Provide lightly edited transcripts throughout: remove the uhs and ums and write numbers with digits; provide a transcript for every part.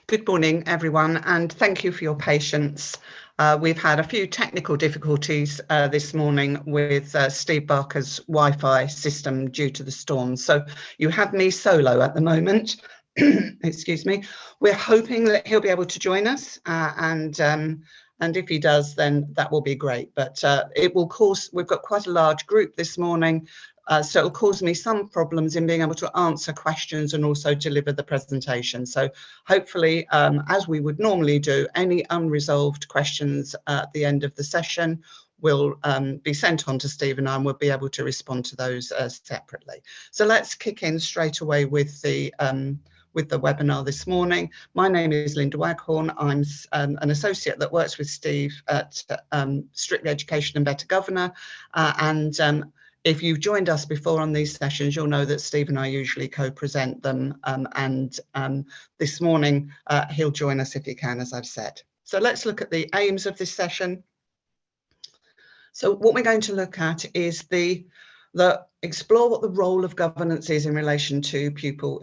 Good morning, everyone, and thank you for your patience. We've had a few technical difficulties this morning with Steve Barker's Wi-Fi system due to the storm. So you have me solo at the moment. Excuse me. We're hoping that he'll be able to join us, and if he does, then that will be great. But it will cause, we've got quite a large group this morning, so it'll cause me some problems in being able to answer questions and also deliver the presentation. So hopefully, as we would normally do, any unresolved questions at the end of the session will be sent on to Steve and I, and we'll be able to respond to those separately. So let's kick in straight away with the webinar this morning. My name is Linda Waghorn. I'm an associate that works with Steve at Strictly Education and Better Governor, if you've joined us before on these sessions, you'll know that Steve and I usually co-present them, this morning he'll join us if he can, as I've said. So let's look at the aims of this session. So what we're going to look at is explore what the role of governance is in relation to pupil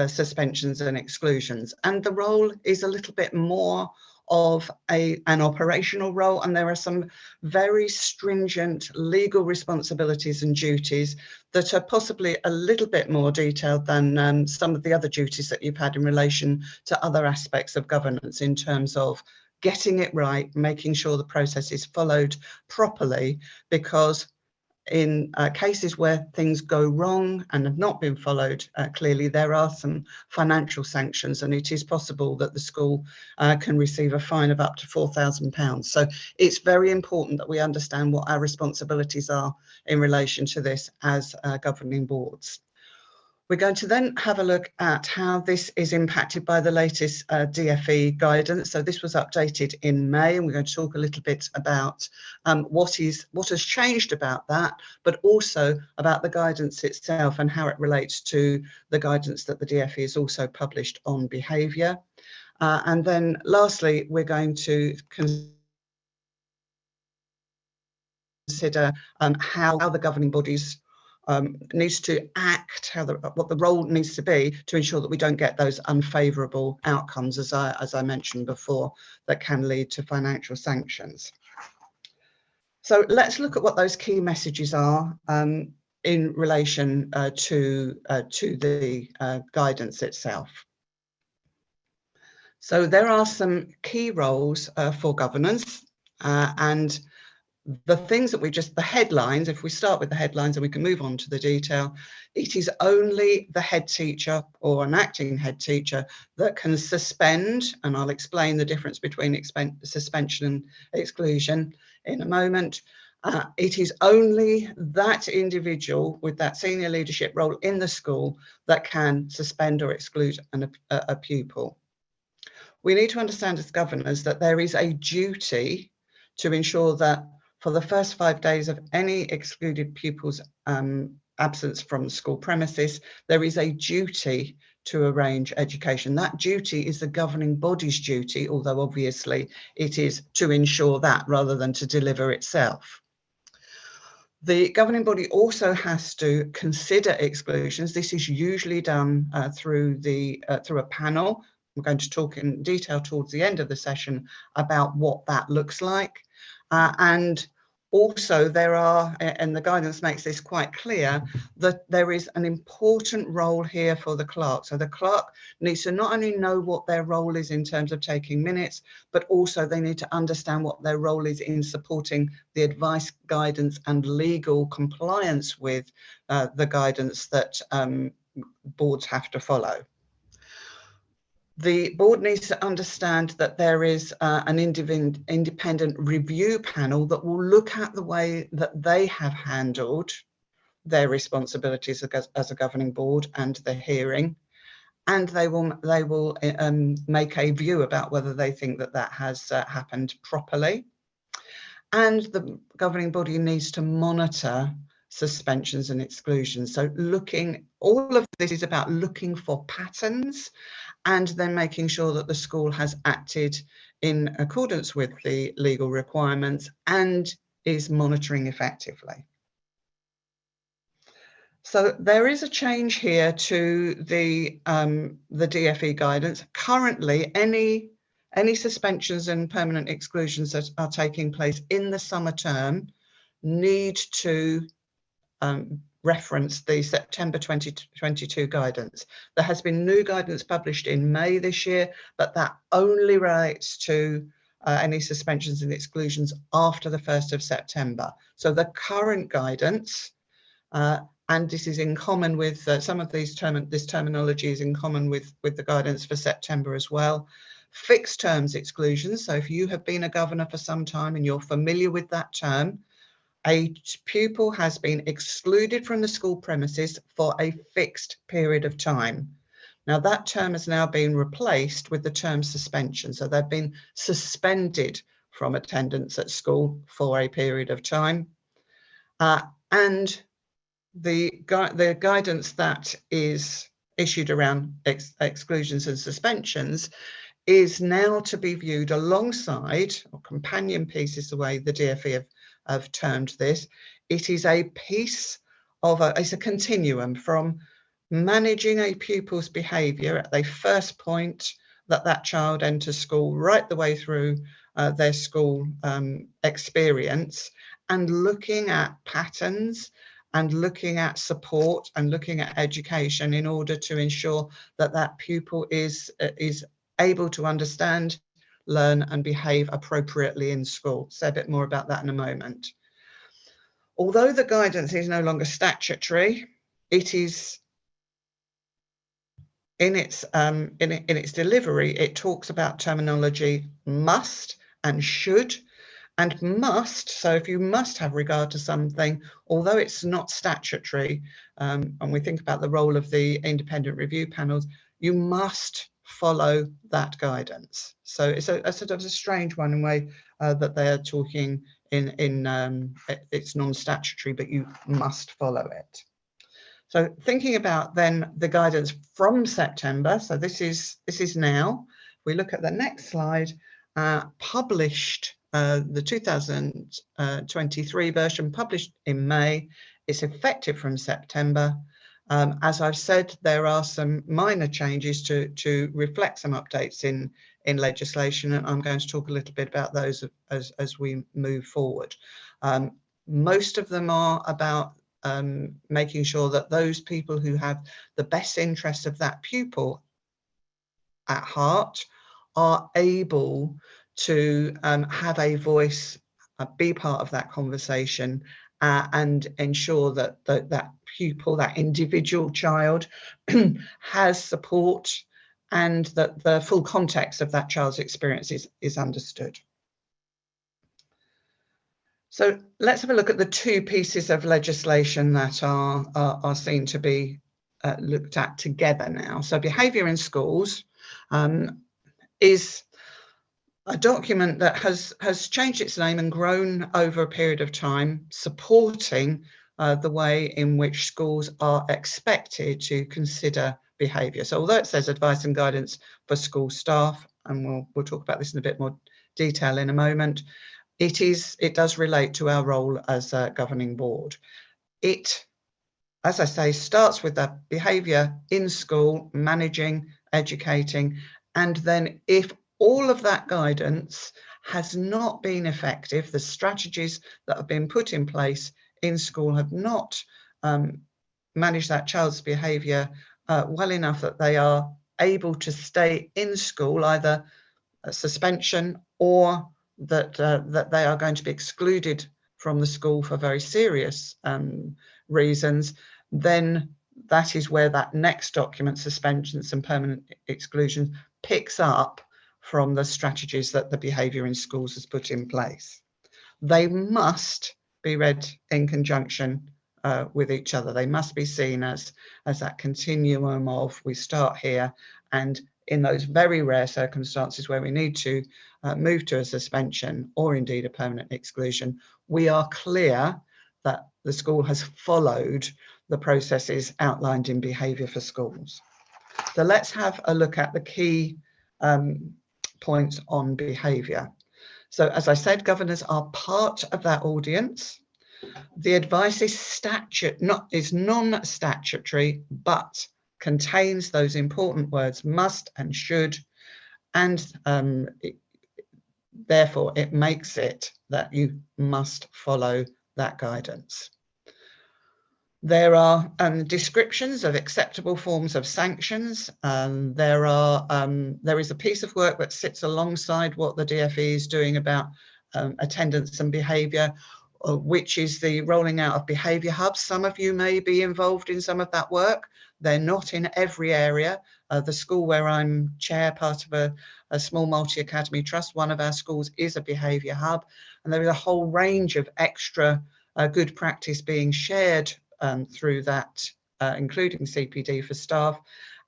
suspensions and exclusions. And the role is a little bit more of an operational role, and there are some very stringent legal responsibilities and duties that are possibly a little bit more detailed than some of the other duties that you've had in relation to other aspects of governance, in terms of getting it right, making sure the process is followed properly, because in cases where things go wrong and have not been followed, clearly there are some financial sanctions, and it is possible that the school can receive a fine of up to £4,000. So it's very important that we understand what our responsibilities are in relation to this as governing boards. We're going to then have a look at how this is impacted by the latest DfE guidance. So this was updated in May, and we're going to talk a little bit about what has changed about that, but also about the guidance itself and how it relates to the guidance that the DfE has also published on behaviour. And then lastly, we're going to consider how the governing bodies needs to act, what the role needs to be to ensure that we don't get those unfavourable outcomes, as I mentioned before, that can lead to financial sanctions. So let's look at what those key messages are in relation to the guidance itself. So there are some key roles for governance, and the things that the headlines, if we start with the headlines and we can move on to the detail, it is only the head teacher or an acting head teacher that can suspend, and I'll explain the difference between suspension and exclusion in a moment. It is only that individual with that senior leadership role in the school that can suspend or exclude a pupil. We need to understand as governors that there is a duty to ensure that for the first 5 days of any excluded pupil's absence from the school premises, there is a duty to arrange education. That duty is the governing body's duty, although obviously it is to ensure that rather than to deliver itself. The governing body also has to consider exclusions. This is usually done through a panel. We're going to talk in detail towards the end of the session about what that looks like. And also there are, and the guidance makes this quite clear, that there is an important role here for the clerk. So the clerk needs to not only know what their role is in terms of taking minutes, but also they need to understand what their role is in supporting the advice, guidance and legal compliance with the guidance that boards have to follow. The board needs to understand that there is an independent review panel that will look at the way that they have handled their responsibilities as a governing board and the hearing, and they will make a view about whether they think that has happened properly. And the governing body needs to monitor suspensions and exclusions. So all of this is about looking for patterns and then making sure that the school has acted in accordance with the legal requirements and is monitoring effectively. So there is a change here to the DfE guidance. Currently, any suspensions and permanent exclusions that are taking place in the summer term need to reference the September 2022 guidance. There has been new guidance published in May this year, but that only relates to any suspensions and exclusions after the 1st of September. So the current guidance, and this is in common with some of this terminology is in common with the guidance for September as well. Fixed terms exclusions. So if you have been a governor for some time and you're familiar with that term, a pupil has been excluded from the school premises for a fixed period of time. Now that term has now been replaced with the term suspension. So they've been suspended from attendance at school for a period of time. And the guidance that is issued around exclusions and suspensions is now to be viewed alongside, or companion piece is the way the DfE have termed this. It is a piece of it's a continuum from managing a pupil's behaviour at the first point that child enters school right the way through their school experience, and looking at patterns and looking at support and looking at education in order to ensure that that pupil is able to understand, learn and behave appropriately in school. Say a bit more about that in a moment. Although the guidance is no longer statutory, it is in its delivery, it talks about terminology must and should. And must, so if you must have regard to something, although it's not statutory, and we think about the role of the independent review panels, you must follow that guidance. So it's a sort of a strange one in a way that they are talking in it's non-statutory, but you must follow it. So thinking about then the guidance from September, so this is now, we look at the next slide, published. The 2023 version published in May. It's effective from September. As I've said, there are some minor changes to reflect some updates in legislation, and I'm going to talk a little bit about those as we move forward. Most of them are about making sure that those people who have the best interests of that pupil at heart are able to have a voice, be part of that conversation, and ensure that that pupil, that individual child, has support and that the full context of that child's experience is understood. So let's have a look at the two pieces of legislation that are seen to be looked at together now. So Behaviour in Schools is a document that has changed its name and grown over a period of time, supporting the way in which schools are expected to consider behaviour. So although it says advice and guidance for school staff, and we'll talk about this in a bit more detail in a moment, it does relate to our role as a governing board. It, as I say, starts with the behaviour in school, managing, educating, and then if all of that guidance has not been effective, the strategies that have been put in place in school have not managed that child's behaviour well enough that they are able to stay in school, either a suspension or that they are going to be excluded from the school for very serious reasons, then that is where that next document, suspensions and permanent exclusions, picks up from the strategies that the Behaviour in Schools has put in place. They must be read in conjunction with each other. They must be seen as that continuum of we start here, and in those very rare circumstances where we need to move to a suspension or indeed a permanent exclusion, we are clear that the school has followed the processes outlined in Behaviour for Schools. So let's have a look at the key points on behaviour. So as I said, governors are part of that audience. The advice is non-statutory, but contains those important words must and should, and therefore it makes it that you must follow that guidance. There are descriptions of acceptable forms of sanctions. There is a piece of work that sits alongside what the DfE is doing about attendance and behaviour, which is the rolling out of behaviour hubs. Some of you may be involved in some of that work. They're not in every area. The school where I'm chair, part of a small multi-academy trust, one of our schools is a behaviour hub, and there is a whole range of extra good practice being shared through that, including CPD for staff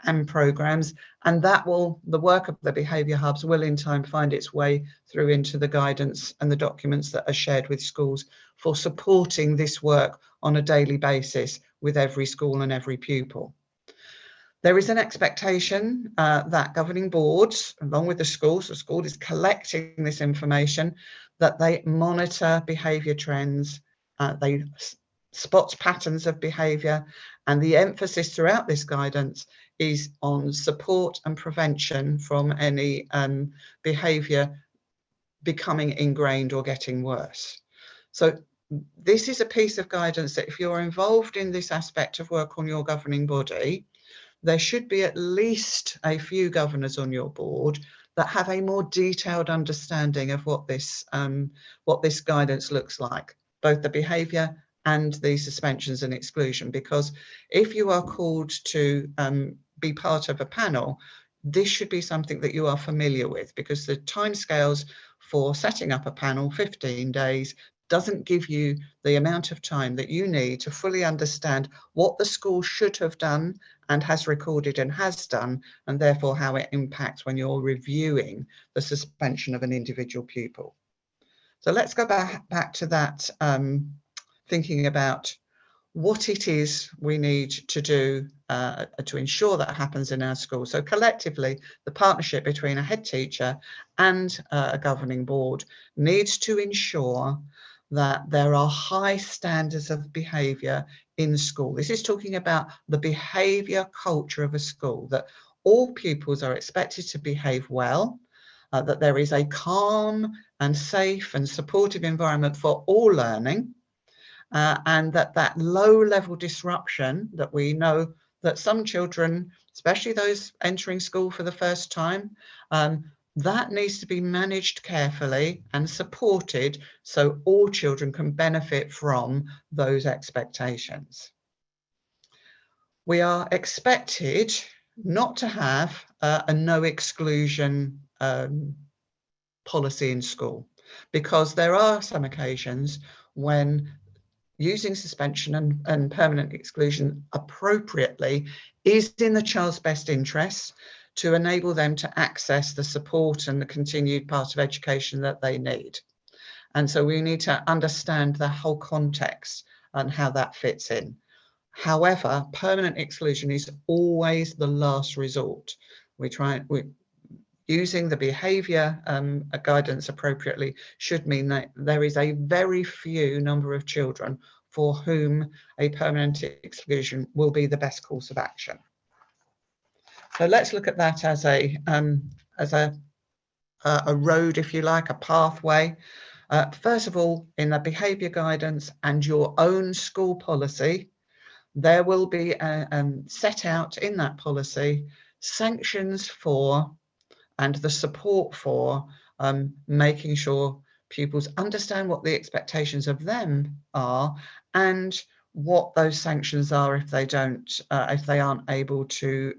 and programs, and the work of the behaviour hubs will in time find its way through into the guidance and the documents that are shared with schools for supporting this work on a daily basis with every school and every pupil. There is an expectation that governing boards, along with the school is collecting this information, that they monitor behaviour trends, they spot patterns of behaviour, and the emphasis throughout this guidance is on support and prevention from any behaviour becoming ingrained or getting worse. So this is a piece of guidance that if you're involved in this aspect of work on your governing body, there should be at least a few governors on your board that have a more detailed understanding of what this guidance looks like, both the behaviour and the suspensions and exclusion. Because if you are called to be part of a panel, this should be something that you are familiar with, because the timescales for setting up a panel, 15 days, doesn't give you the amount of time that you need to fully understand what the school should have done and has recorded and has done, and therefore how it impacts when you're reviewing the suspension of an individual pupil. So let's go back to that, thinking about what it is we need to do to ensure that happens in our school. So collectively, the partnership between a head teacher and a governing board needs to ensure that there are high standards of behaviour in school. This is talking about the behaviour culture of a school, that all pupils are expected to behave well, that there is a calm and safe and supportive environment for all learning, and that low level disruption that we know that some children, especially those entering school for the first time, that needs to be managed carefully and supported so all children can benefit from those expectations. We are expected not to have a no exclusion policy in school, because there are some occasions when using suspension and permanent exclusion appropriately is in the child's best interests to enable them to access the support and the continued part of education that they need. And so we need to understand the whole context and how that fits in. However, permanent exclusion is always the last resort. Using the behaviour guidance appropriately should mean that there is a very few number of children for whom a permanent exclusion will be the best course of action. So let's look at that as a road, if you like, a pathway. First of all, in the behaviour guidance and your own school policy, there will be set out in that policy sanctions for and the support for making sure pupils understand what the expectations of them are and what those sanctions are if they don't, if they aren't able to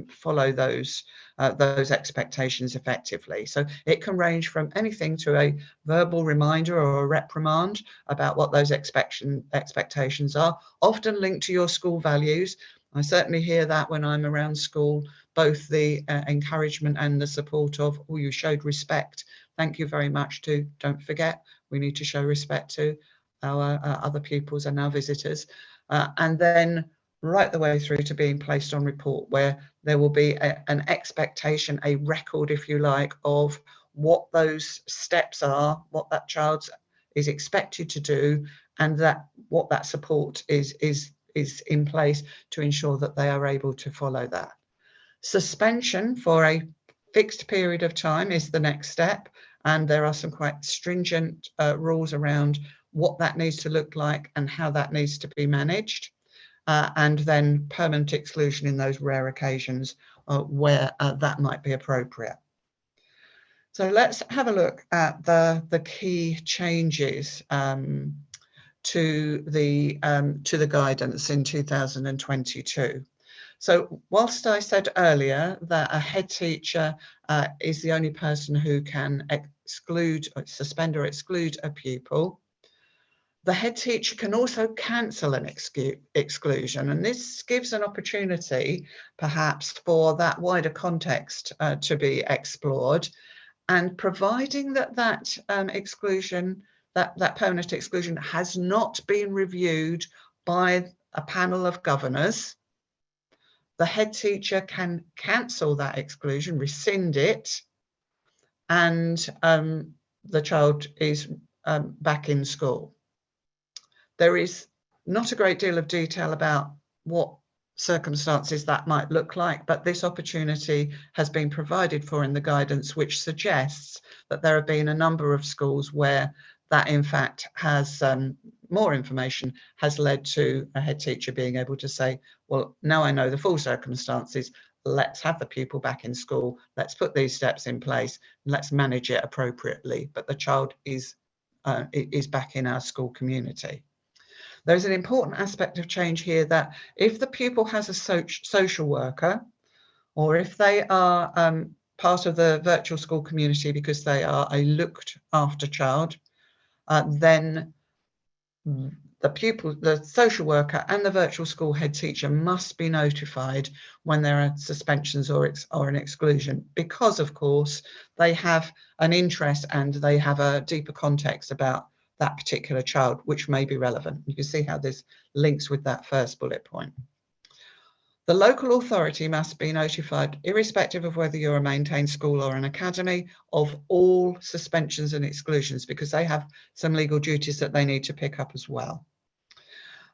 follow those expectations effectively. So it can range from anything to a verbal reminder or a reprimand about what those expectations are, often linked to your school values. I certainly hear that when I'm around school, both the encouragement and the support of, oh, you showed respect. Thank you very much. To don't forget, we need to show respect to our other pupils and our visitors. And then right the way through to being placed on report, where there will be an expectation, a record, if you like, of what those steps are, what that child is expected to do, and that what that support is in place to ensure that they are able to follow that. Suspension for a fixed period of time is the next step, and there are some quite stringent rules around what that needs to look like and how that needs to be managed. And then permanent exclusion in those rare occasions where that might be appropriate. So let's have a look at the key changes to the guidance in 2022. So whilst I said earlier that a head teacher is the only person who can exclude, suspend or exclude a pupil, the head teacher can also cancel an exclusion, and this gives an opportunity perhaps for that wider context to be explored, and providing that exclusion, that permanent exclusion has not been reviewed by a panel of governors, the head teacher can cancel that exclusion, rescind it, and the child is back in school. There is not a great deal of detail about what circumstances that might look like, but this opportunity has been provided for in the guidance, which suggests that there have been a number of schools where that in fact has more information has led to a head teacher being able to say, well, now I know the full circumstances, let's have the pupil back in school, let's put these steps in place, let's manage it appropriately, but the child is back in our school community. There's an important aspect of change here that if the pupil has a social worker, or if they are part of the virtual school community because they are a looked after child, then the pupil, the social worker and the virtual school head teacher must be notified when there are suspensions or an exclusion, because of course they have an interest and they have a deeper context about that particular child, which may be relevant. You can see how this links with that first bullet point. The local authority must be notified, irrespective of whether you're a maintained school or an academy, of all suspensions and exclusions, because they have some legal duties that they need to pick up as well.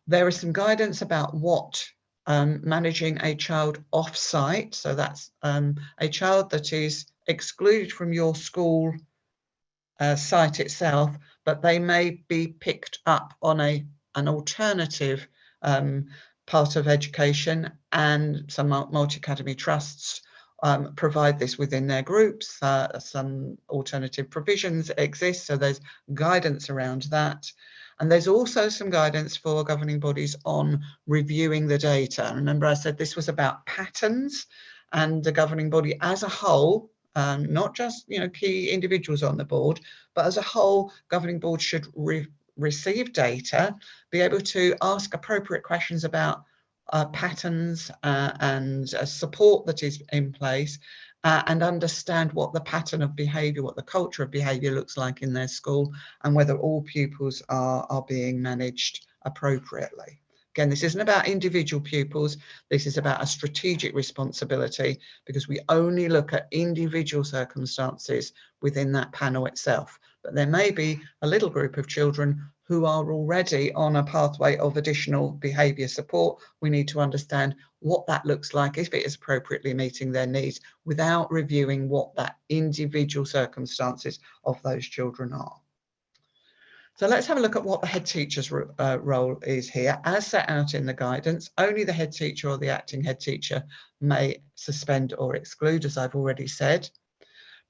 There is some guidance about what managing a child off-site, so that's a child that is excluded from your school site itself, but they may be picked up on an alternative part of education, and some multi-academy trusts provide this within their groups. Some alternative provisions exist, so there's guidance around that. And there's also some guidance for governing bodies on reviewing the data. Remember, I said this was about patterns, and the governing body as a whole, not just key individuals on the board, but as a whole, governing board should receive data, be able to ask appropriate questions about patterns and support that is in place, and understand what the pattern of behaviour, what the culture of behaviour looks like in their school, and whether all pupils are being managed appropriately. Again, this isn't about individual pupils, this is about a strategic responsibility, because we only look at individual circumstances within that panel itself. But there may be a little group of children who are already on a pathway of additional behaviour support. We need to understand what that looks like, if it is appropriately meeting their needs, without reviewing what that individual circumstances of those children are. So let's have a look at what the head teacher's role is here. As set out in the guidance, only the head teacher or the acting head teacher may suspend or exclude, as I've already said.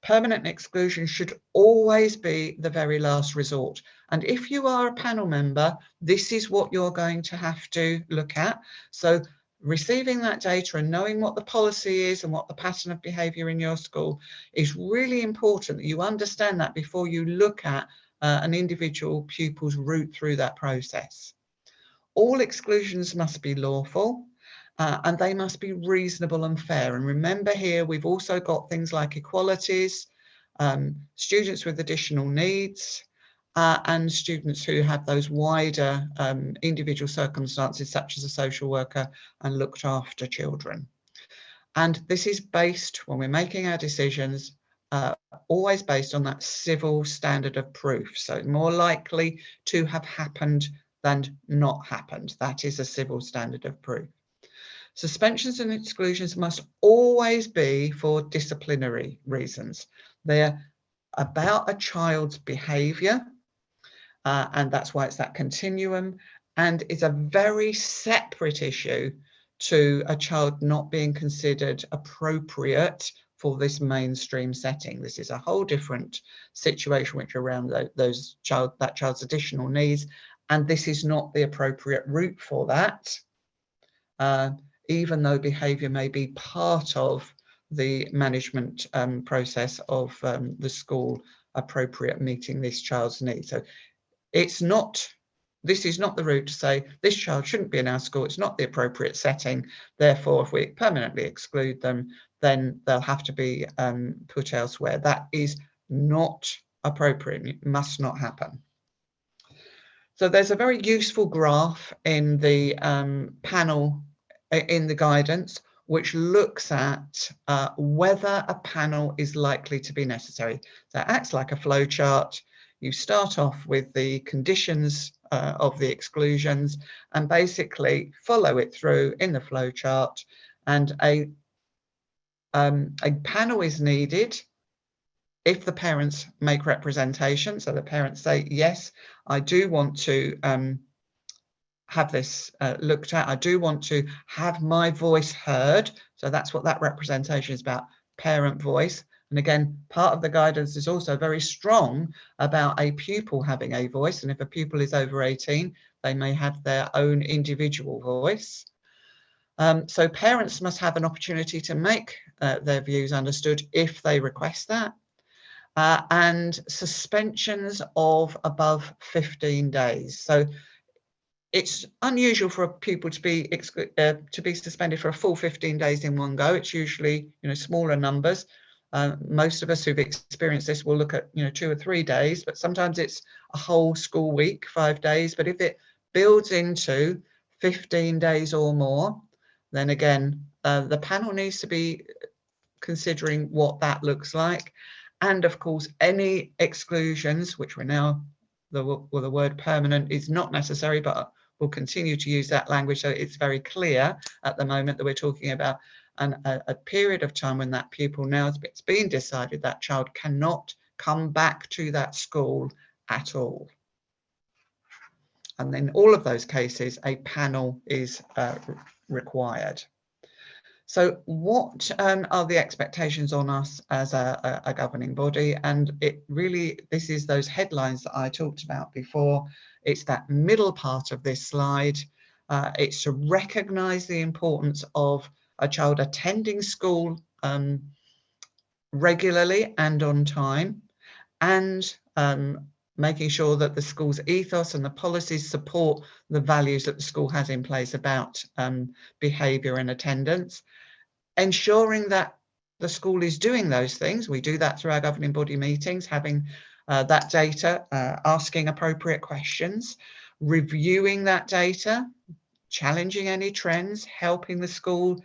Permanent exclusion should always be the very last resort. And if you are a panel member, this is what you're going to have to look at. So receiving that data and knowing what the policy is and what the pattern of behaviour in your school is really important that you understand that before you look at an individual pupil's route through that process. All exclusions must be lawful, and they must be reasonable and fair. And remember here, we've also got things like equalities, students with additional needs, and students who have those wider individual circumstances, such as a social worker and looked after children. And this is based, when we're making our decisions, always based on that civil standard of proof. So more likely to have happened than not happened. That is a civil standard of proof. Suspensions and exclusions must always be for disciplinary reasons. They're about a child's behaviour, and that's why it's that continuum, and it's a very separate issue to a child not being considered appropriate for this mainstream setting. This is a whole different situation which around that child's additional needs, and this is not the appropriate route for that, even though behaviour may be part of the management process of the school appropriate meeting this child's needs. So this is not the route to say this child shouldn't be in our school, it's not the appropriate setting, therefore if we permanently exclude them, then they'll have to be put elsewhere. That is not appropriate, it must not happen. So there's a very useful graph in the panel in the guidance which looks at whether a panel is likely to be necessary. So it acts like a flow chart. You start off with the conditions of the exclusions and basically follow it through in the flow chart, and a panel is needed if the parents make representation. So the parents say, yes, I do want to have this looked at. I do want to have my voice heard. So that's what that representation is about, parent voice. And again, part of the guidance is also very strong about a pupil having a voice. And if a pupil is over 18, they may have their own individual voice. So parents must have an opportunity to make their views understood if they request that. And suspensions of above 15 days. So it's unusual for a pupil to be suspended for a full 15 days in one go. It's usually, smaller numbers. Most of us who've experienced this will look at, 2 or 3 days, but sometimes it's a whole school week, 5 days. But if it builds into 15 days or more, then again, the panel needs to be considering what that looks like. And of course, any exclusions, which we're now, the word permanent is not necessary, but we'll continue to use that language so it's very clear at the moment that we're talking about a period of time when that pupil, now it's been decided that child cannot come back to that school at all. And in all of those cases, a panel is required. So what are the expectations on us as a governing body? And this is those headlines that I talked about before. It's that middle part of this slide. It's to recognise the importance of a child attending school regularly and on time, and making sure that the school's ethos and the policies support the values that the school has in place about behaviour and attendance. Ensuring that the school is doing those things. We do that through our governing body meetings, having that data, asking appropriate questions, reviewing that data, challenging any trends, helping the school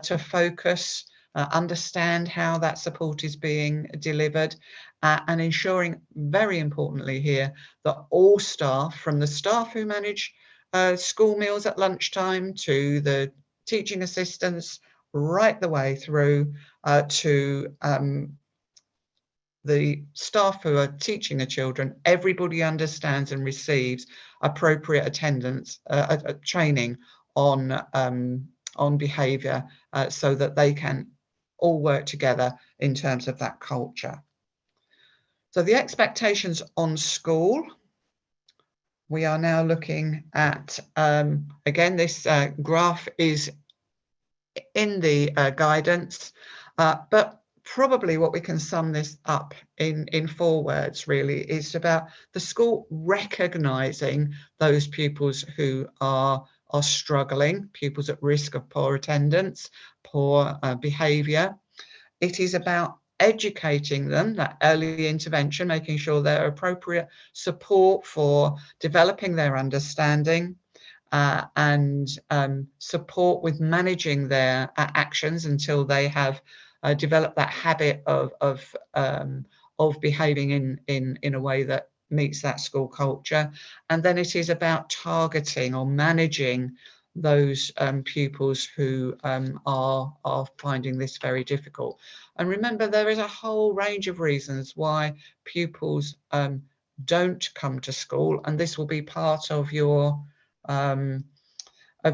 to focus, understand how that support is being delivered, and ensuring, very importantly here, that all staff, from the staff who manage school meals at lunchtime to the teaching assistants, right the way through to the staff who are teaching the children, everybody understands and receives appropriate attendance, training on behaviour, so that they can all work together in terms of that culture. So the expectations on school, we are now looking at, again, this graph is in the guidance, but probably what we can sum this up in 4 words really is about the school recognising those pupils who are struggling, pupils at risk of poor attendance, poor behaviour. It is about educating them, that early intervention, making sure there are appropriate support for developing their understanding, and support with managing their actions until they have developed that habit of behaving in a way that meets that school culture. And then it is about targeting or managing those pupils who are finding this very difficult. And remember, there is a whole range of reasons why pupils don't come to school, and this will be part of your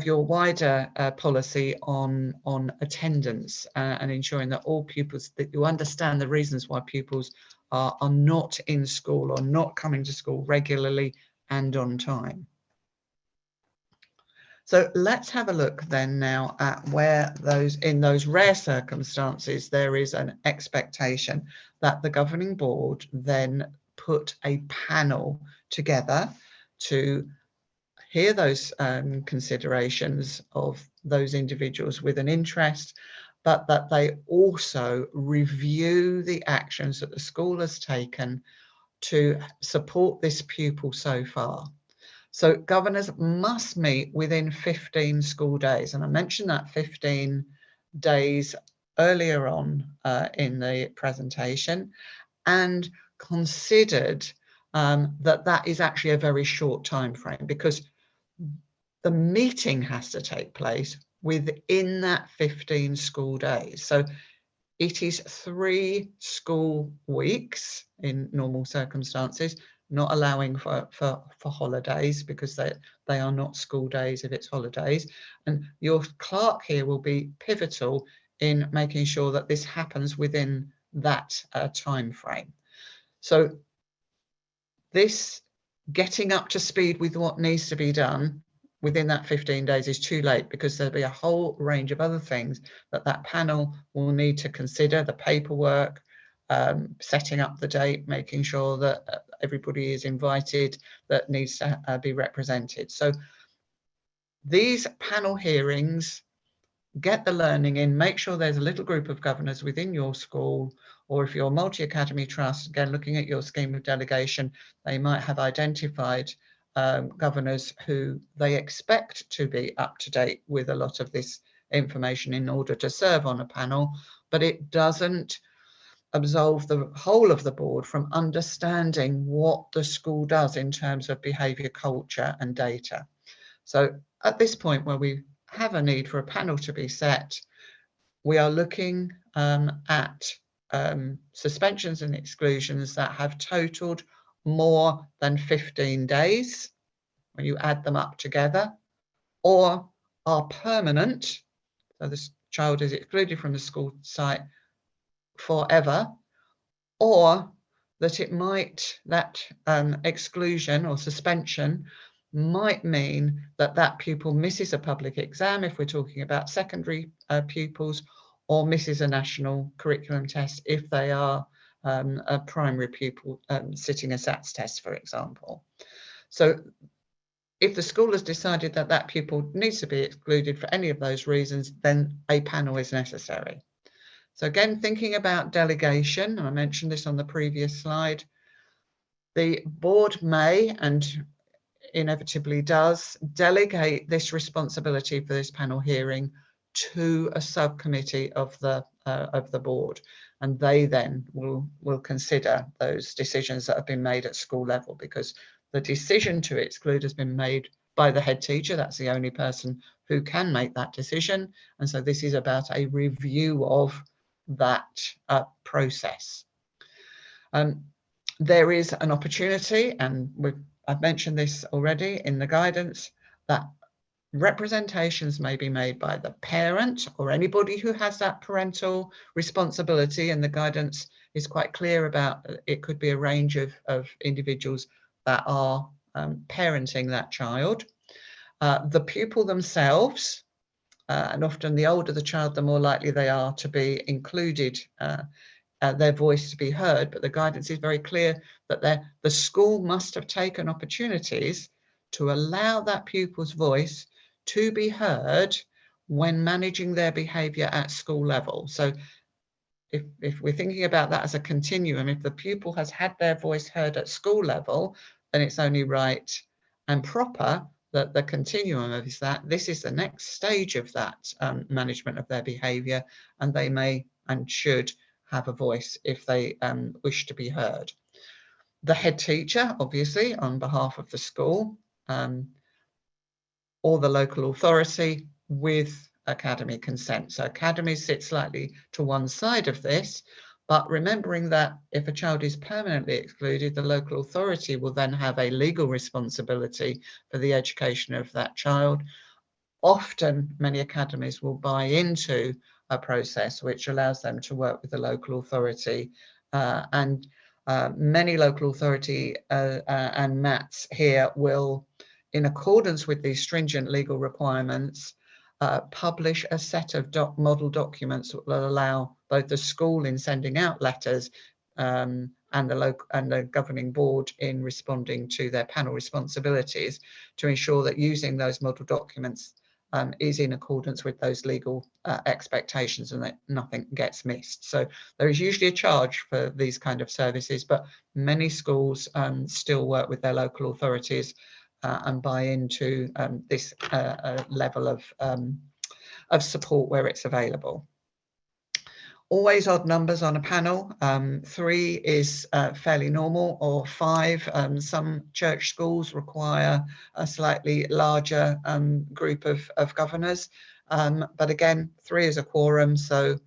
wider policy on attendance and ensuring that all pupils, that you understand the reasons why pupils are not in school or not coming to school regularly and on time. So let's have a look then now at where in those rare circumstances there is an expectation that the governing board then put a panel together to hear those considerations of those individuals with an interest, but that they also review the actions that the school has taken to support this pupil so far. So governors must meet within 15 school days. And I mentioned that 15 days earlier on in the presentation, and considered that is actually a very short time frame, because the meeting has to take place within that 15 school days. So it is 3 school weeks in normal circumstances, not allowing for holidays, because they are not school days if it's holidays. And your clerk here will be pivotal in making sure that this happens within that time frame. So this getting up to speed with what needs to be done within that 15 days is too late, because there'll be a whole range of other things that panel will need to consider: the paperwork, setting up the date, making sure that everybody is invited that needs to be represented. So these panel hearings, get the learning in, make sure there's a little group of governors within your school, or if you're a multi-academy trust, again, looking at your scheme of delegation, they might have identified governors who they expect to be up to date with a lot of this information in order to serve on a panel, but it doesn't absolve the whole of the board from understanding what the school does in terms of behaviour, culture and data. So at this point, where we have a need for a panel to be set, we are looking at suspensions and exclusions that have totaled more than 15 days when you add them up together, or are permanent, so this child is excluded from the school site forever, or that it might, that exclusion or suspension might mean that pupil misses a public exam if we're talking about secondary pupils, or misses a national curriculum test if they are a primary pupil sitting a SATs test, for example. So if the school has decided that pupil needs to be excluded for any of those reasons, then a panel is necessary. So again, thinking about delegation, and I mentioned this on the previous slide, the board may, and inevitably does, delegate this responsibility for this panel hearing to a subcommittee of the board, and they then will consider those decisions that have been made at school level, because the decision to exclude has been made by the head teacher. That's the only person who can make that decision, and so this is about a review of that process. There is an opportunity, and I've mentioned this already in the guidance, that representations may be made by the parent or anybody who has that parental responsibility, and the guidance is quite clear about it could be a range of individuals that are parenting that child. The pupil themselves, and often the older the child, the more likely they are to be included, their voice to be heard, but the guidance is very clear that the school must have taken opportunities to allow that pupil's voice to be heard when managing their behaviour at school level. So if we're thinking about that as a continuum, if the pupil has had their voice heard at school level, then it's only right and proper that the continuum is that this is the next stage of that management of their behaviour, and they may and should have a voice if they wish to be heard. The head teacher, obviously, on behalf of the school, or the local authority with academy consent. So academy sits slightly to one side of this, but remembering that if a child is permanently excluded, the local authority will then have a legal responsibility for the education of that child. Often, many academies will buy into a process which allows them to work with the local authority, and many local authority and MATs here will, in accordance with these stringent legal requirements, publish a set of model documents that will allow both the school in sending out letters and the governing board in responding to their panel responsibilities to ensure that using those model documents is in accordance with those legal expectations and that nothing gets missed. So there is usually a charge for these kind of services, but many schools still work with their local authorities and buy into this level of support where it's available. Always odd numbers on a panel. 3 is fairly normal, or 5. Some church schools require a slightly larger group of governors. But again, 3 is a quorum. So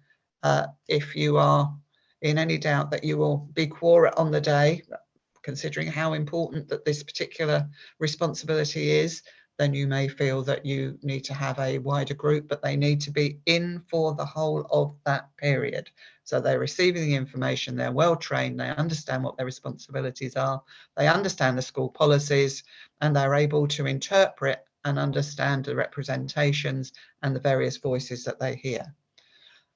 if you are in any doubt that you will be quorate on the day, considering how important that this particular responsibility is, then you may feel that you need to have a wider group, but they need to be in for the whole of that period. So they're receiving the information, they're well trained, they understand what their responsibilities are, they understand the school policies, and they're able to interpret and understand the representations and the various voices that they hear.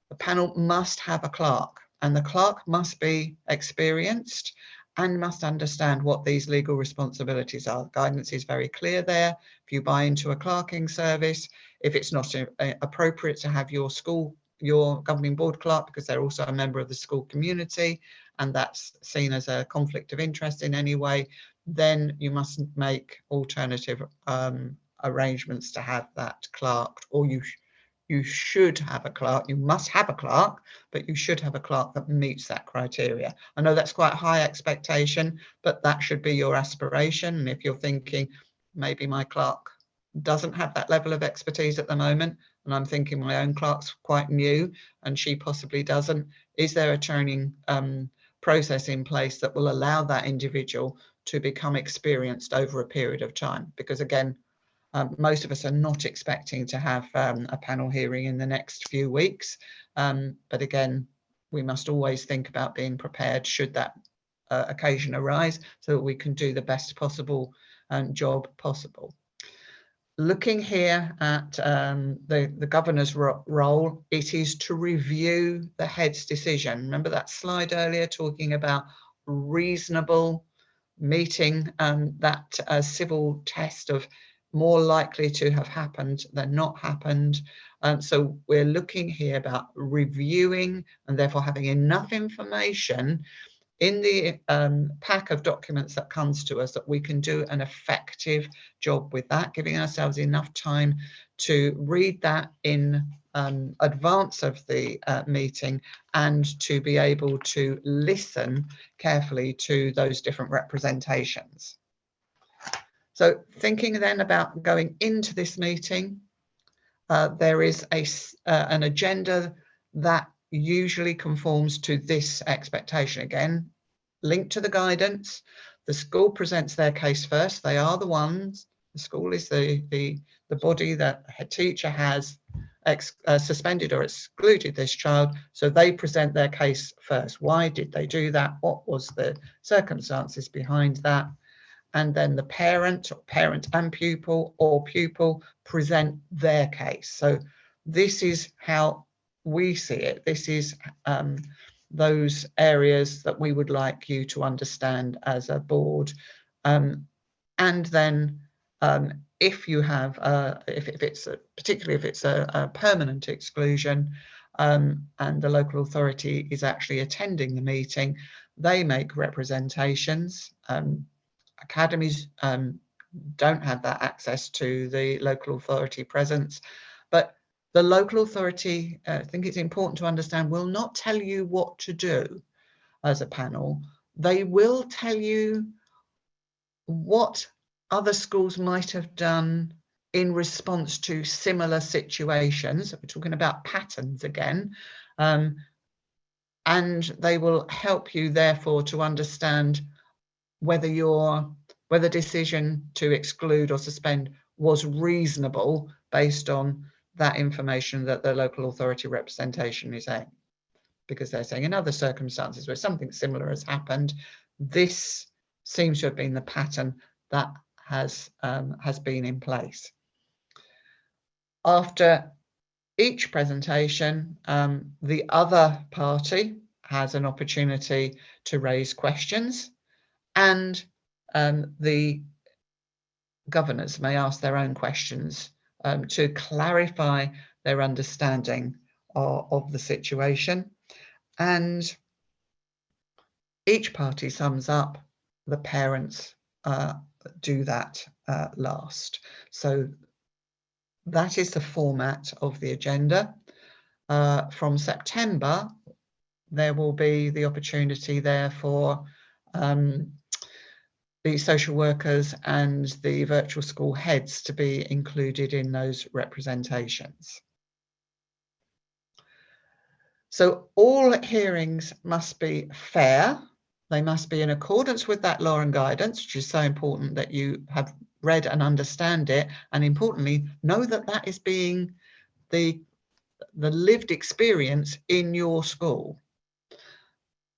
The panel must have a clerk, and the clerk must be experienced and must understand what these legal responsibilities are. Guidance is very clear there. If you buy into a clerking service, if it's not appropriate to have your governing board clerk because they're also a member of the school community and that's seen as a conflict of interest in any way, then you must make alternative arrangements to have that clerked, or you should have a clerk. You must have a clerk, but you should have a clerk that meets that criteria. I know that's quite a high expectation, but that should be your aspiration. And if you're thinking, maybe my clerk doesn't have that level of expertise at the moment, and I'm thinking my own clerk's quite new and she possibly doesn't, is there a training process in place that will allow that individual to become experienced over a period of time? Because again, most of us are not expecting to have a panel hearing in the next few weeks. But again, we must always think about being prepared should that occasion arise so that we can do the best possible job possible. Looking here at the governor's role, it is to review the head's decision. Remember that slide earlier talking about reasonable meeting that civil test of more likely to have happened than not happened. So we're looking here about reviewing and therefore having enough information in the pack of documents that comes to us that we can do an effective job with that, giving ourselves enough time to read that in advance of the meeting and to be able to listen carefully to those different representations. So thinking then about going into this meeting, there is an agenda that usually conforms to this expectation. Again, linked to the guidance, the school presents their case first. They are the ones, the school is the body that head teacher has suspended or excluded this child. So they present their case first. Why did they do that? What was the circumstances behind that? And then the parent and pupil or pupil present their case. So this is how we see it. This is those areas that we would like you to understand as a board. And then if you have, particularly if it's a permanent exclusion and the local authority is actually attending the meeting, they make representations. Academies don't have that access to the local authority presence, but the local authority, I think it's important to understand, will not tell you what to do as a panel. They will tell you what other schools might have done in response to similar situations. We're talking about patterns again. And they will help you, therefore, to understand whether decision to exclude or suspend was reasonable based on that information that the local authority representation is saying. Because they're saying in other circumstances where something similar has happened, this seems to have been the pattern that has been in place. After each presentation, the other party has an opportunity to raise questions, and the governors may ask their own questions to clarify their understanding of the situation. And each party sums up, the parents do that last. So that is the format of the agenda. From September, there will be the opportunity there for the social workers and the virtual school heads to be included in those representations. So all hearings must be fair. They must be in accordance with that law and guidance, which is so important that you have read and understand it, and importantly, know that that is being the lived experience in your school.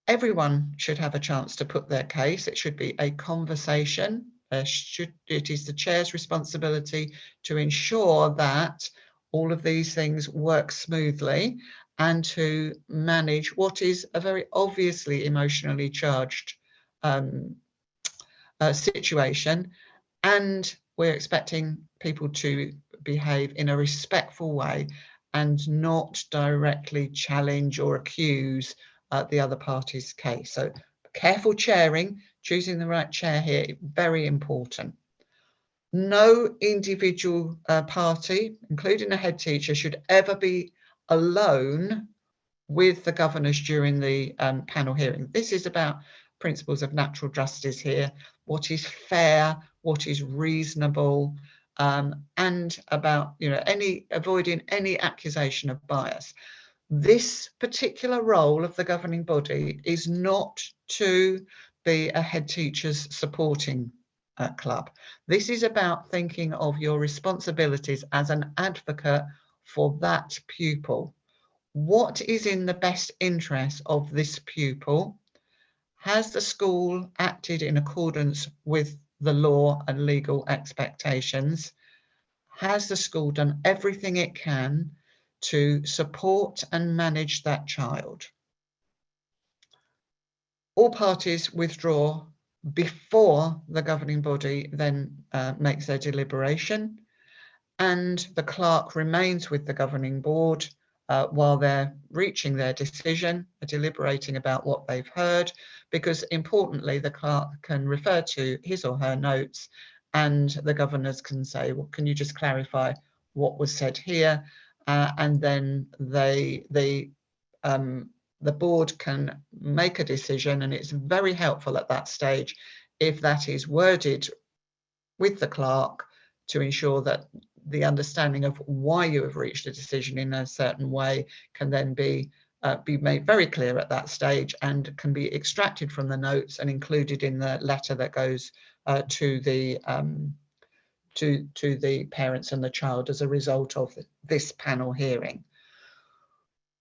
Everyone should have a chance to put their case. It should be a conversation. It is the chair's responsibility to ensure that all of these things work smoothly and to manage what is a very obviously emotionally charged situation. And we're expecting people to behave in a respectful way and not directly challenge or accuse the other party's case. So careful chairing, choosing the right chair here, very important. No individual party, including a head teacher, should ever be alone with the governors during the panel hearing. This is about principles of natural justice here, what is fair, what is reasonable, and about avoiding any accusation of bias. This particular role of the governing body is not to be a head teacher's supporting club. This is about thinking of your responsibilities as an advocate for that pupil. What is in the best interest of this pupil? Has the school acted in accordance with the law and legal expectations? Has the school done everything it can to support and manage that child? All parties withdraw before the governing body then makes their deliberation, and the clerk remains with the governing board while they're reaching their decision, deliberating about what they've heard, because importantly, the clerk can refer to his or her notes, and the governors can say, well, can you just clarify what was said here? And then the board can make a decision, and it's very helpful at that stage if that is worded with the clerk to ensure that the understanding of why you have reached a decision in a certain way can then be made very clear at that stage and can be extracted from the notes and included in the letter that goes to the parents and the child as a result of this panel hearing.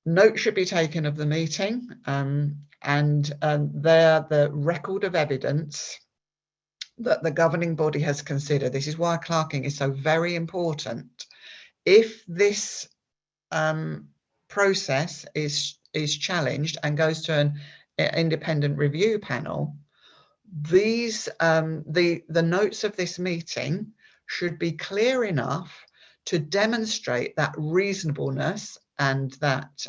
Note should be taken of the meeting, and they're the record of evidence that the governing body has considered. This is why clerking is so very important. If this process is challenged and goes to an independent review panel, these the notes of this meeting should be clear enough to demonstrate that reasonableness and that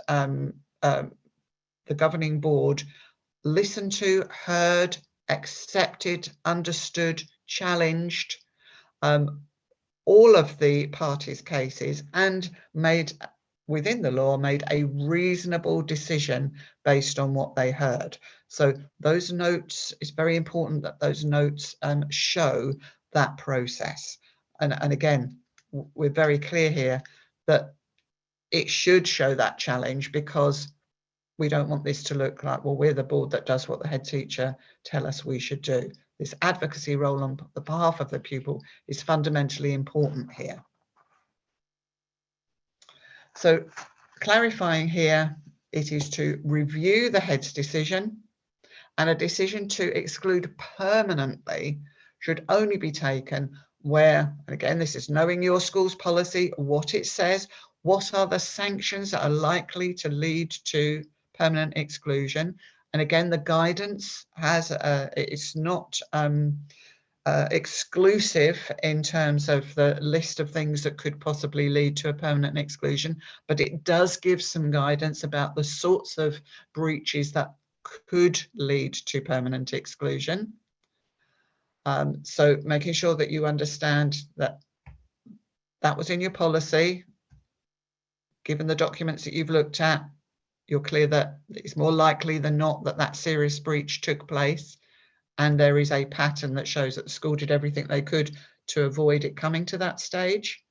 the governing board listened to, heard, accepted, understood, challenged all of the parties' cases and made within the law, made a reasonable decision based on what they heard. So those notes, it's very important that those notes show that process. And again, we're very clear here that it should show that challenge, because we don't want this to look like, well, we're the board that does what the head teacher tell us we should do. This advocacy role on the behalf of the pupil is fundamentally important here. So clarifying here, it is to review the head's decision, and a decision to exclude permanently should only be taken where, and again, this is knowing your school's policy, what it says, what are the sanctions that are likely to lead to permanent exclusion. And again, the guidance has, it's not exclusive in terms of the list of things that could possibly lead to a permanent exclusion, but it does give some guidance about the sorts of breaches that could lead to permanent exclusion. So making sure that you understand that that was in your policy, given the documents that you've looked at, you're clear that it's more likely than not that that serious breach took place, and there is a pattern that shows that the school did everything they could to avoid it coming to that stage.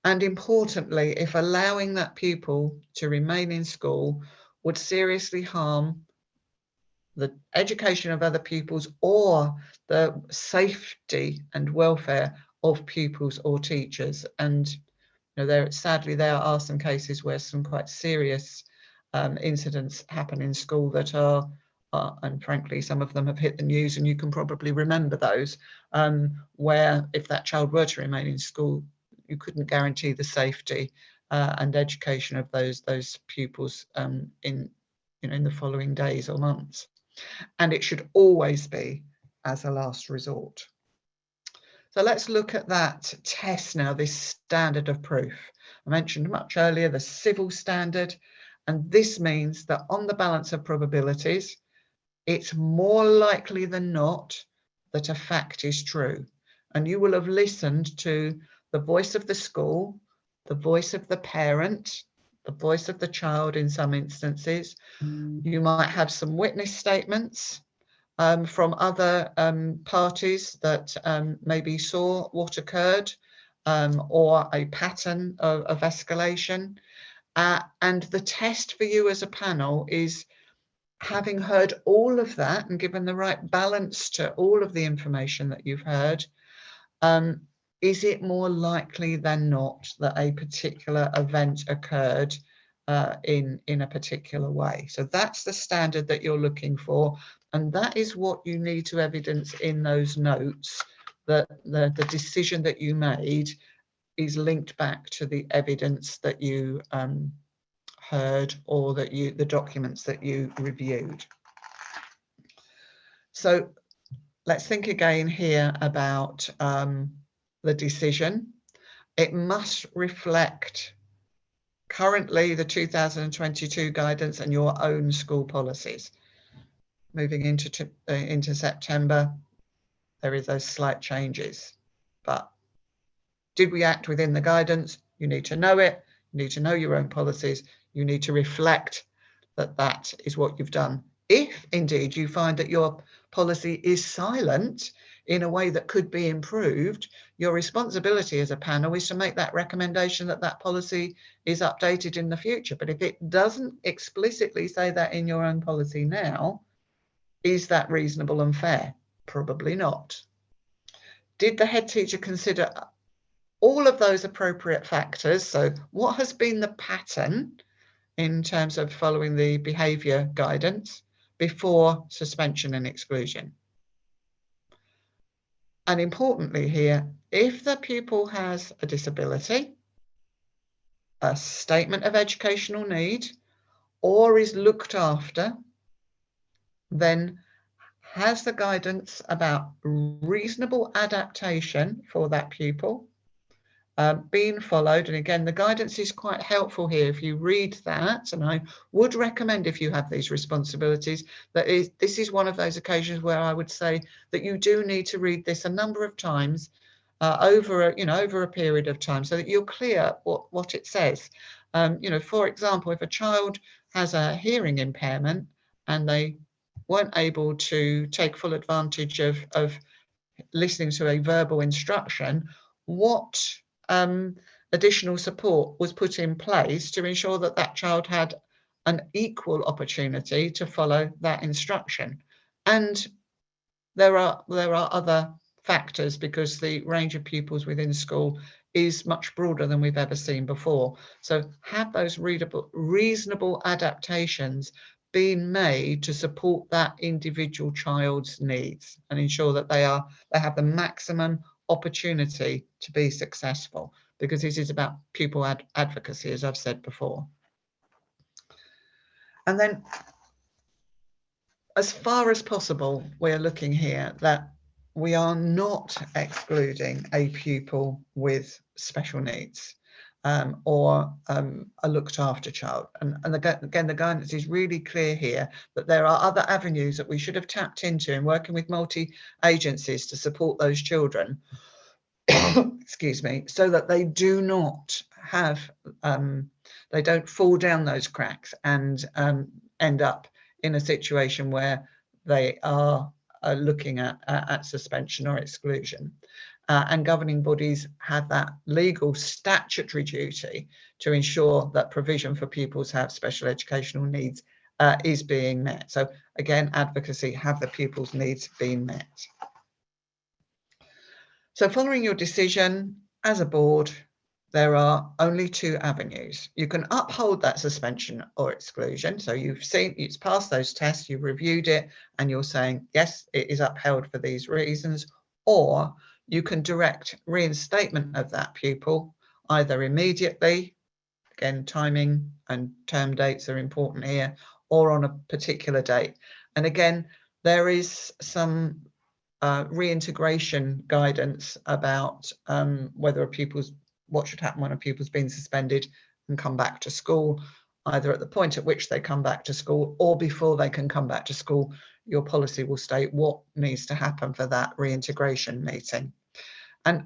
And importantly, if allowing that pupil to remain in school would seriously harm the education of other pupils or the safety and welfare of pupils or teachers. And sadly, there are some cases where some quite serious incidents happen in school that are, and frankly, some of them have hit the news, and you can probably remember those, where if that child were to remain in school, you couldn't guarantee the safety and education of those pupils in the following days or months. And it should always be as a last resort. So let's look at that test now, this standard of proof. I mentioned much earlier the civil standard, and this means that on the balance of probabilities, it's more likely than not that a fact is true. And you will have listened to the voice of the school, the voice of the parent, the voice of the child in some instances. You might have some witness statements from other parties that maybe saw what occurred, or a pattern of escalation. And the test for you as a panel is, having heard all of that and given the right balance to all of the information that you've heard, is it more likely than not that a particular event occurred in a particular way? So that's the standard that you're looking for, and that is what you need to evidence in those notes, that the decision that you made is linked back to the evidence that you heard, or that the documents that you reviewed. So let's think again here about the decision. It must reflect currently the 2022 guidance and your own school policies. Moving into September, there is those slight changes, but did we act within the guidance? You need to know it. You need to know your own policies. You need to reflect that that is what you've done. If indeed you find that your policy is silent in a way that could be improved, your responsibility as a panel is to make that recommendation that that policy is updated in the future. But if it doesn't explicitly say that in your own policy now, is that reasonable and fair? Probably not. Did the head teacher consider all of those appropriate factors? So what has been the pattern in terms of following the behaviour guidance before suspension and exclusion? And importantly here, if the pupil has a disability, a statement of educational need, or is looked after, then has the guidance about reasonable adaptation for that pupil being followed? And again, the guidance is quite helpful here if you read that, and I would recommend, if you have these responsibilities, that this is one of those occasions where I would say that you do need to read this a number of times over a period of time, so that you're clear what it says. You know, for example, if a child has a hearing impairment and they weren't able to take full advantage of listening to a verbal instruction, what additional support was put in place to ensure that that child had an equal opportunity to follow that instruction? And there are other factors, because the range of pupils within school is much broader than we've ever seen before. So have those reasonable adaptations been made to support that individual child's needs and ensure that they have the maximum opportunity to be successful, because this is about pupil advocacy, as I've said before. And then, as far as possible, we're looking here that we are not excluding a pupil with special needs or a looked after child. And again, the guidance is really clear here that there are other avenues that we should have tapped into in working with multi-agencies to support those children, excuse me, so that they do not have, they don't fall down those cracks and end up in a situation where they are looking at suspension or exclusion. And governing bodies have that legal statutory duty to ensure that provision for pupils who have special educational needs is being met. So again, advocacy, have the pupils' needs been met? So following your decision as a board, there are only two avenues. You can uphold that suspension or exclusion. So you've seen, it's passed those tests, you've reviewed it, and you're saying, yes, it is upheld for these reasons. Or you can direct reinstatement of that pupil, either immediately, again, timing and term dates are important here, or on a particular date. And again, there is some reintegration guidance about whether a pupil's, what should happen when a pupil's been suspended and come back to school, either at the point at which they come back to school or before they can come back to school. Your policy will state what needs to happen for that reintegration meeting. And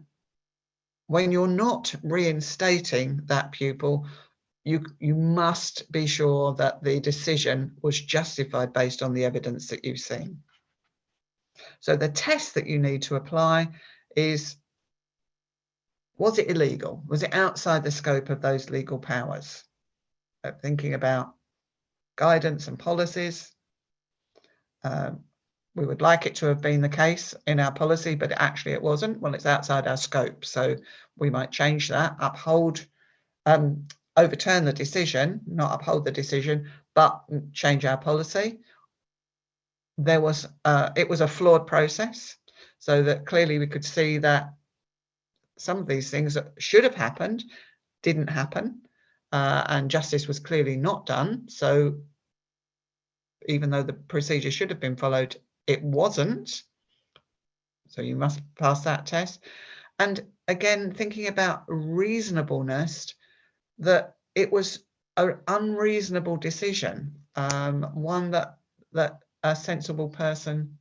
when you're not reinstating that pupil, you must be sure that the decision was justified based on the evidence that you've seen. So the test that you need to apply is, was it illegal? Was it outside the scope of those legal powers? Thinking about guidance and policies, we would like it to have been the case in our policy, but actually it wasn't. Well, it's outside our scope, so we might change that, uphold, overturn the decision, not uphold the decision, but change our policy. There was, it was a flawed process, so that clearly we could see that some of these things that should have happened didn't happen, and justice was clearly not done. So even though the procedure should have been followed, it wasn't. So you must pass that test. And again, thinking about reasonableness, that it was an unreasonable decision, one that a sensible person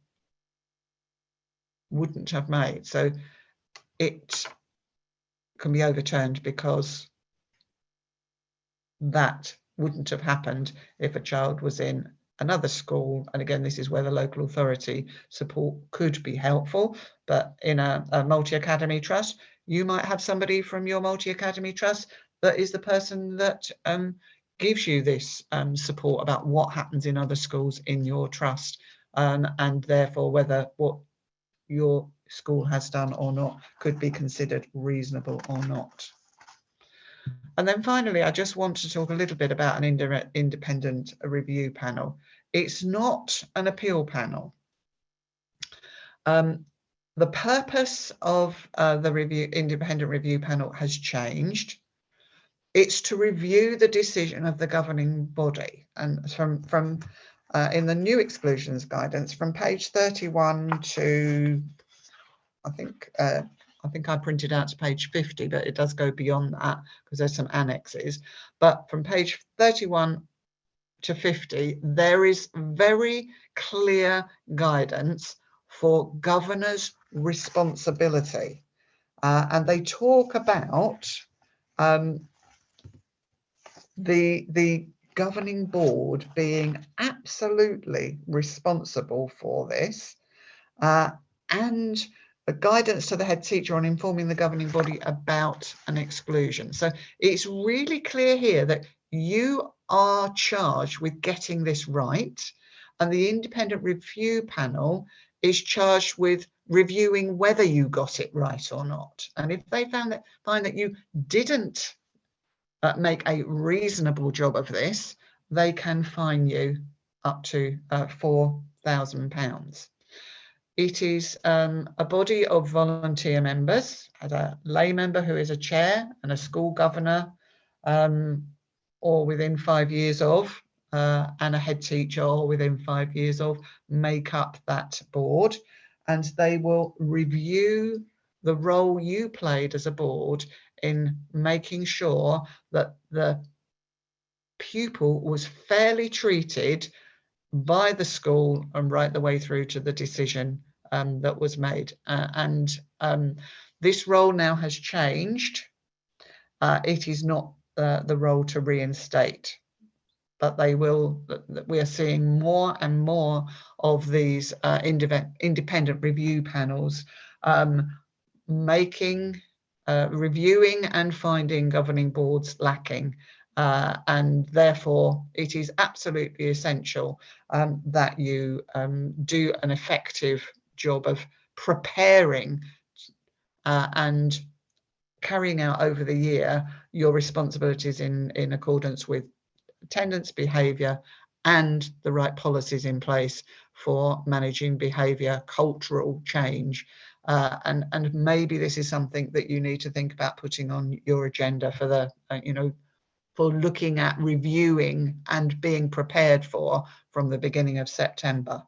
wouldn't have made. So it can be overturned because that wouldn't have happened if a child was in another school. And again, this is where the local authority support could be helpful. But in a multi-academy trust, you might have somebody from your multi-academy trust that is the person that gives you this support about what happens in other schools in your trust, and therefore whether what your school has done or not could be considered reasonable or not. And then finally, I just want to talk a little bit about an independent review panel. It's not an appeal panel. The purpose of the independent review panel has changed. It's to review the decision of the governing body. And from in the new exclusions guidance, from page 31 to, I think I printed out to page 50, but it does go beyond that because there's some annexes. But from page 31 to 50, there is very clear guidance for governors' responsibility. And they talk about the governing board being absolutely responsible for this, and a guidance to the head teacher on informing the governing body about an exclusion. So it's really clear here that you are charged with getting this right, and the independent review panel is charged with reviewing whether you got it right or not. And if they find that you didn't make a reasonable job of this, they can fine you up to £4,000. It is a body of volunteer members, as a lay member who is a chair and a school governor, or within 5 years of, and a head teacher or within 5 years of, make up that board, and they will review the role you played as a board in making sure that the pupil was fairly treated by the school and right the way through to the decision that was made. This role now has changed. It is not the role to reinstate, but we are seeing more and more of these independent review panels reviewing and finding governing boards lacking. And therefore, it is absolutely essential that you do an effective job of preparing and carrying out over the year your responsibilities in accordance with attendance, behaviour, and the right policies in place for managing behaviour, cultural change. And maybe this is something that you need to think about putting on your agenda for the, for looking at reviewing and being prepared for from the beginning of September.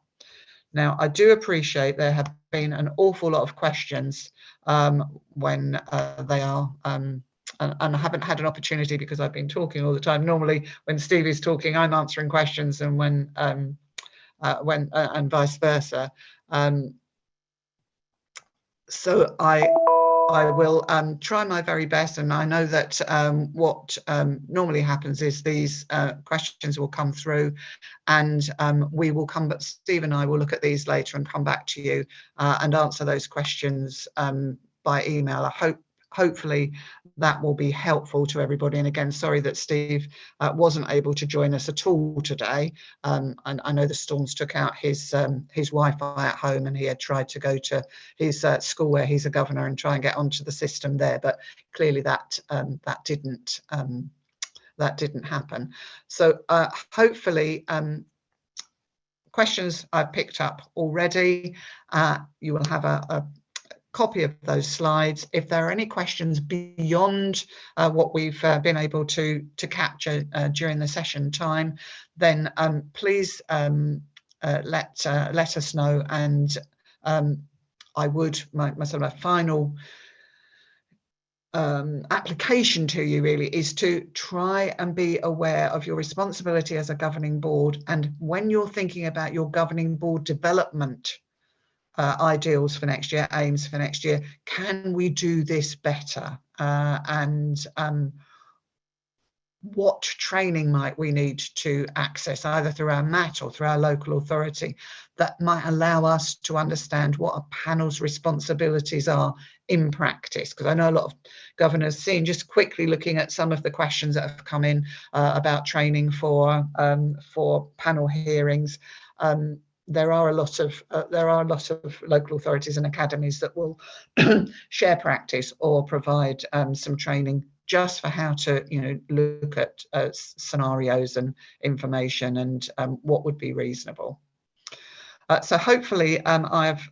Now, I do appreciate there have been an awful lot of questions when they are, and I haven't had an opportunity because I've been talking all the time. Normally, when Steve is talking, I'm answering questions, and and vice versa. So I will try my very best, and I know that what normally happens is these questions will come through, and we will come, but Steve and I will look at these later and come back to you and answer those questions by email. Hopefully that will be helpful to everybody. And again, sorry that Steve wasn't able to join us at all today. And I know the storms took out his Wi-Fi at home, and he had tried to go to his school where he's a governor and try and get onto the system there, but clearly that didn't happen. So hopefully questions I've picked up already. You will have a copy of those slides. If there are any questions beyond what we've been able to capture during the session time, then please let us know. And I would, my sort of final application to you really is to try and be aware of your responsibility as a governing board, and when you're thinking about your governing board development ideals for next year, aims for next year, can we do this better? And what training might we need to access, either through our MAT or through our local authority, that might allow us to understand what a panel's responsibilities are in practice? Because I know a lot of governors, seeing just quickly looking at some of the questions that have come in about training for panel hearings. There are a lot of local authorities and academies that will share practice or provide some training just for how to, look at scenarios and information and what would be reasonable. So hopefully I've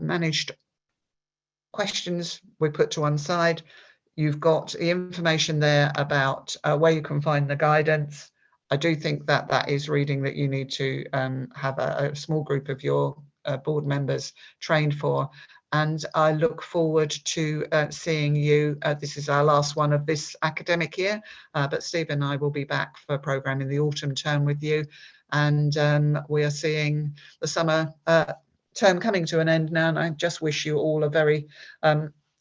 managed questions we put to one side. You've got the information there about where you can find the guidance. I do think that is reading that you need to have a small group of your board members trained for. And I look forward to seeing you. This is our last one of this academic year, but Steve and I will be back for a programme in the autumn term with you. And we are seeing the summer term coming to an end now, and I just wish you all a very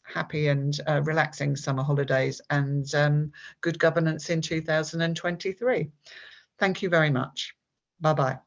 happy and relaxing summer holidays and good governance in 2023. Thank you very much. Bye-bye.